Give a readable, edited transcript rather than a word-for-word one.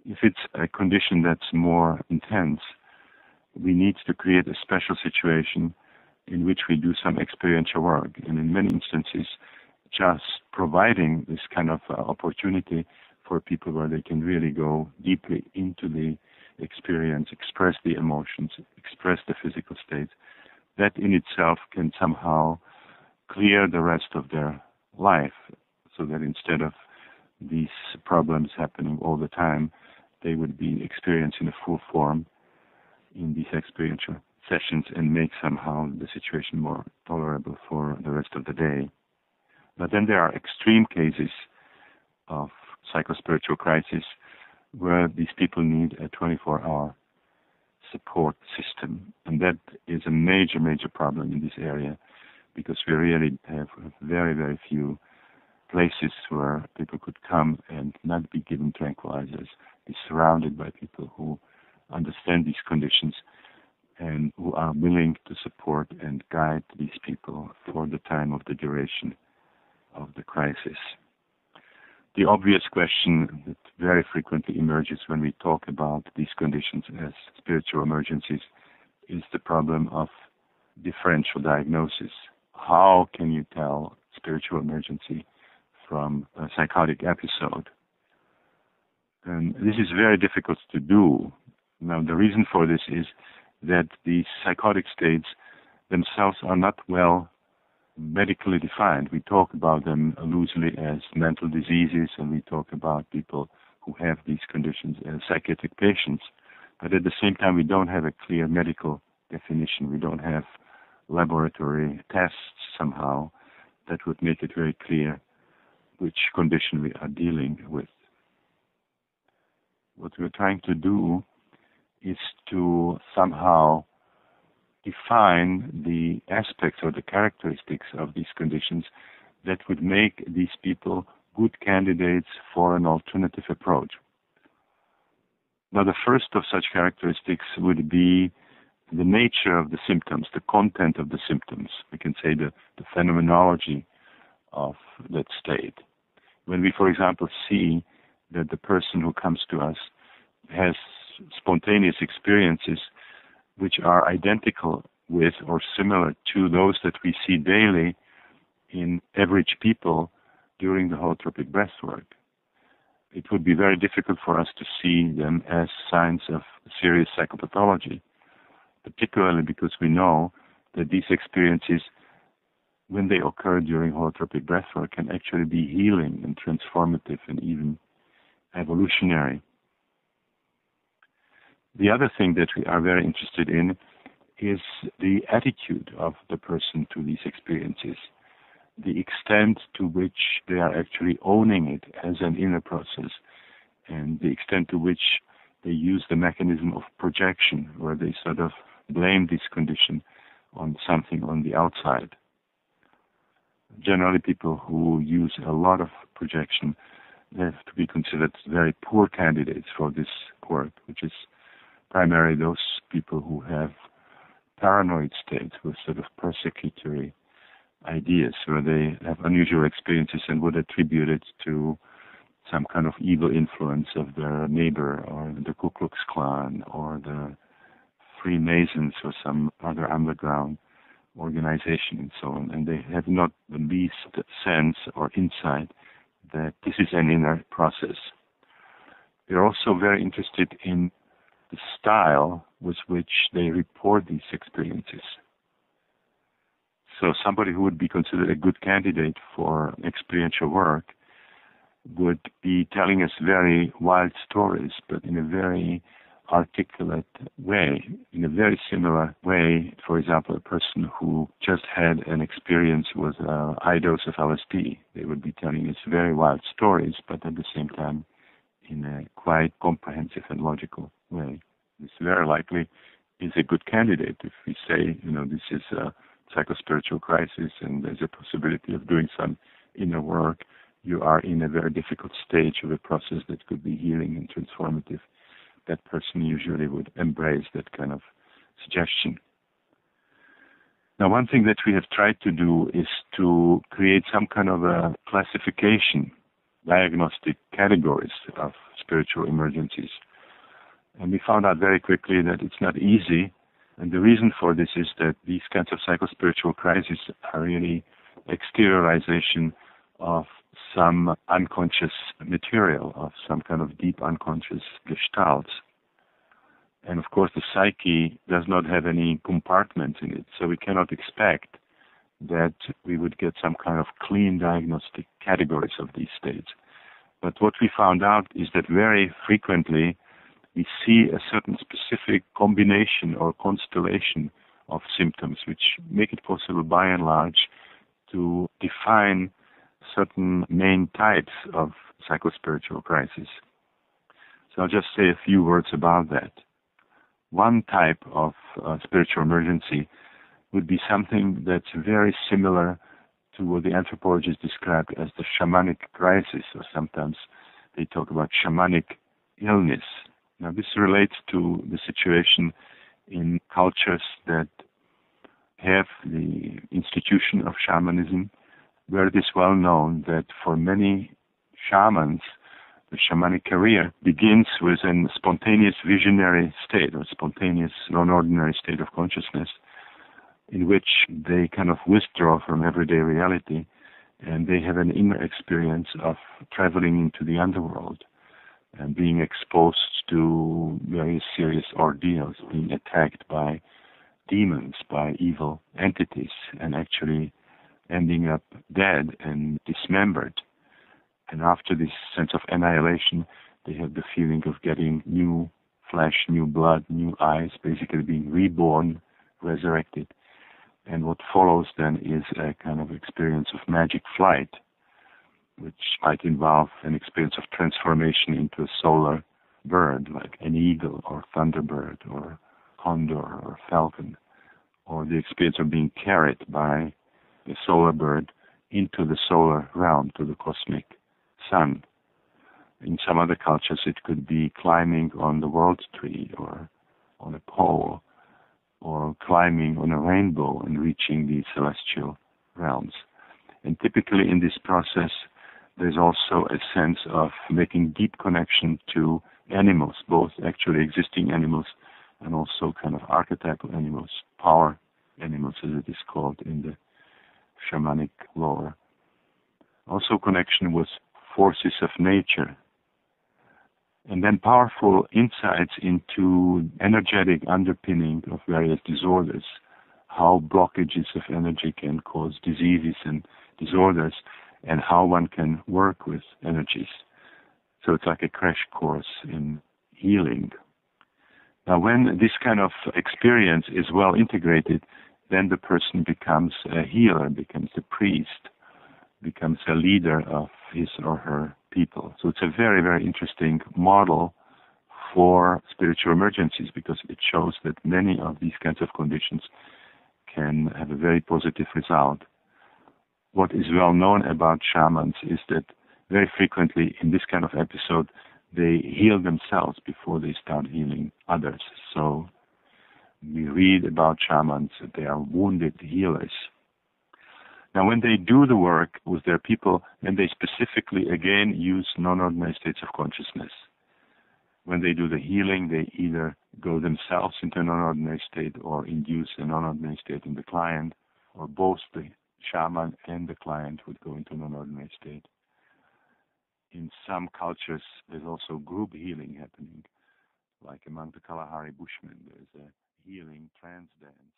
If it's a condition that's more intense, we need to create a special situation in which we do some experiential work. And in many instances, just providing this kind of opportunity for people where they can really go deeply into the experience, express the emotions, express the physical states, that in itself can somehow clear the rest of their life, so that instead of these problems happening all the time, they would be experienced in a full form in these experiential sessions and make somehow the situation more tolerable for the rest of the day. But then there are extreme cases of psychospiritual crisis where these people need a 24-hour support system. And that is a major, major problem in this area, because we really have very, very few places where people could come and not be given tranquilizers, be surrounded by people who understand these conditions and who are willing to support and guide these people for the time of the duration of the crisis. The obvious question that very frequently emerges when we talk about these conditions as spiritual emergencies is the problem of differential diagnosis. How can you tell spiritual emergency from a psychotic episode? And this is very difficult to do. Now, the reason for this is that the psychotic states themselves are not well medically defined. We talk about them loosely as mental diseases, and we talk about people who have these conditions as psychiatric patients. But at the same time, we don't have a clear medical definition. We don't have laboratory tests somehow that would make it very clear which condition we are dealing with. What we're trying to do is to somehow define the aspects or the characteristics of these conditions that would make these people good candidates for an alternative approach. Now, the first of such characteristics would be the nature of the symptoms, the content of the symptoms. We can say the phenomenology of that state. When we, for example, see that the person who comes to us has spontaneous experiences which are identical with or similar to those that we see daily in average people during the holotropic breathwork, it would be very difficult for us to see them as signs of serious psychopathology, particularly because we know that these experiences, when they occur during holotropic breathwork, can actually be healing and transformative and even evolutionary. The other thing that we are very interested in is the attitude of the person to these experiences, the extent to which they are actually owning it as an inner process, and the extent to which they use the mechanism of projection, where they sort of blame this condition on something on the outside. Generally, people who use a lot of projection, they have to be considered very poor candidates for this work, which is primarily those people who have paranoid states with sort of persecutory ideas, where they have unusual experiences and would attribute it to some kind of evil influence of their neighbor or the Ku Klux Klan or the Freemasons or some other underground organization and so on. And they have not the least sense or insight that this is an inner process. They're also very interested in the style with which they report these experiences. So somebody who would be considered a good candidate for experiential work would be telling us very wild stories, but in a very articulate way, in a very similar way. For example, a person who just had an experience with a high dose of LSD, they would be telling us very wild stories, but at the same time in a quite comprehensive and logical way. This very likely is a good candidate. If we say, this is a psychospiritual crisis and there's a possibility of doing some inner work, you are in a very difficult stage of a process that could be healing and transformative. That person usually would embrace that kind of suggestion. Now, one thing that we have tried to do is to create some kind of a classification diagnostic categories of spiritual emergencies. And we found out very quickly that it's not easy. And the reason for this is that these kinds of psychospiritual crises are really exteriorization of some unconscious material, of some kind of deep unconscious gestalts. And of course, the psyche does not have any compartments in it, so we cannot expect that we would get some kind of clean diagnostic categories of these states. But what we found out is that very frequently we see a certain specific combination or constellation of symptoms which make it possible by and large to define certain main types of psychospiritual crisis. So I'll just say a few words about that. One type of spiritual emergency would be something that's very similar to what the anthropologists described as the shamanic crisis, or sometimes they talk about shamanic illness. Now, this relates to the situation in cultures that have the institution of shamanism, where it is well known that for many shamans, the shamanic career begins with a spontaneous visionary state, or spontaneous non-ordinary state of consciousness, in which they kind of withdraw from everyday reality, and they have an inner experience of traveling into the underworld and being exposed to very serious ordeals, being attacked by demons, by evil entities, and actually ending up dead and dismembered. And after this sense of annihilation, they have the feeling of getting new flesh, new blood, new eyes, basically being reborn, resurrected. And what follows then is a kind of experience of magic flight, which might involve an experience of transformation into a solar bird, like an eagle or thunderbird or condor or falcon, or the experience of being carried by a solar bird into the solar realm, to the cosmic sun. In some other cultures, it could be climbing on the world tree or on a pole, or climbing on a rainbow and reaching the celestial realms. And typically in this process, there's also a sense of making deep connection to animals, both actually existing animals and also kind of archetypal animals, power animals as it is called in the shamanic lore. Also connection with forces of nature. And then powerful insights into energetic underpinning of various disorders, how blockages of energy can cause diseases and disorders, and how one can work with energies. So it's like a crash course in healing. Now, when this kind of experience is well integrated, then the person becomes a healer, becomes a priest, becomes a leader of his or her people. So it's a very, very interesting model for spiritual emergencies, because it shows that many of these kinds of conditions can have a very positive result. What is well known about shamans is that very frequently in this kind of episode, they heal themselves before they start healing others. So we read about shamans that they are wounded healers. Now, when they do the work with their people, then they specifically, again, use non-ordinary states of consciousness. When they do the healing, they either go themselves into a non-ordinary state or induce a non-ordinary state in the client, or both the shaman and the client would go into a non-ordinary state. In some cultures, there's also group healing happening, like among the Kalahari Bushmen. There's a healing trance dance.